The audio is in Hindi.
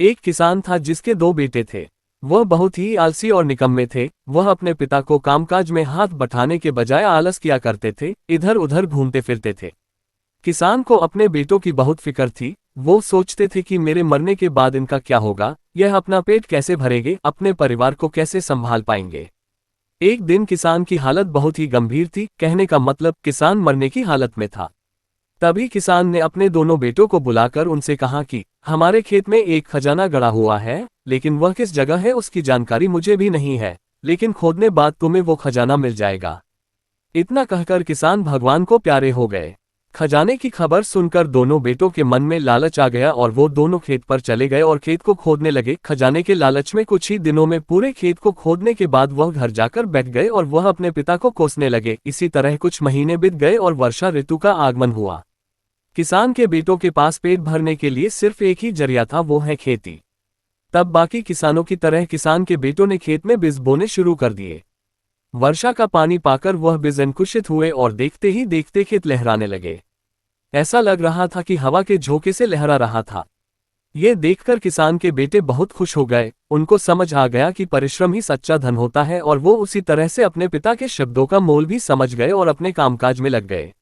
एक किसान था जिसके दो बेटे थे। वह बहुत ही आलसी और निकम्मे थे। वह अपने पिता को कामकाज में हाथ बटाने के बजाय आलस किया करते थे, इधर उधर घूमते फिरते थे। किसान को अपने बेटों की बहुत फिक्र थी। वो सोचते थे कि मेरे मरने के बाद इनका क्या होगा, यह अपना पेट कैसे भरेंगे, अपने परिवार को कैसे संभाल पाएंगे। एक दिन किसान की हालत बहुत ही गंभीर थी, कहने का मतलब किसान मरने की हालत में था। तभी किसान ने अपने दोनों बेटों को बुलाकर उनसे कहा कि हमारे खेत में एक खजाना गड़ा हुआ है, लेकिन वह किस जगह है उसकी जानकारी मुझे भी नहीं है, लेकिन खोदने बाद तुम्हें वो खजाना मिल जाएगा। इतना कहकर किसान भगवान को प्यारे हो गए। खजाने की खबर सुनकर दोनों बेटों के मन में लालच आ गया और वो दोनों खेत पर चले गए और खेत को खोदने लगे। खजाने के लालच में कुछ ही दिनों में पूरे खेत को खोदने के बाद वह घर जाकर बैठ गए और वह अपने पिता को कोसने लगे। इसी तरह कुछ महीने बीत गए और वर्षा ऋतु का आगमन हुआ। किसान के बेटों के पास पेट भरने के लिए सिर्फ एक ही जरिया था, वो है खेती। तब बाकी किसानों की तरह किसान के बेटों ने खेत में बीज बोने शुरू कर दिए। वर्षा का पानी पाकर वह बीज अंकुरित हुए और देखते ही देखते खेत लहराने लगे। ऐसा लग रहा था कि हवा के झोंके से लहरा रहा था। ये देखकर किसान के बेटे बहुत खुश हो गए। उनको समझ आ गया कि परिश्रम ही सच्चा धन होता है और वो उसी तरह से अपने पिता के शब्दों का मोल भी समझ गए और अपने कामकाज में लग गए।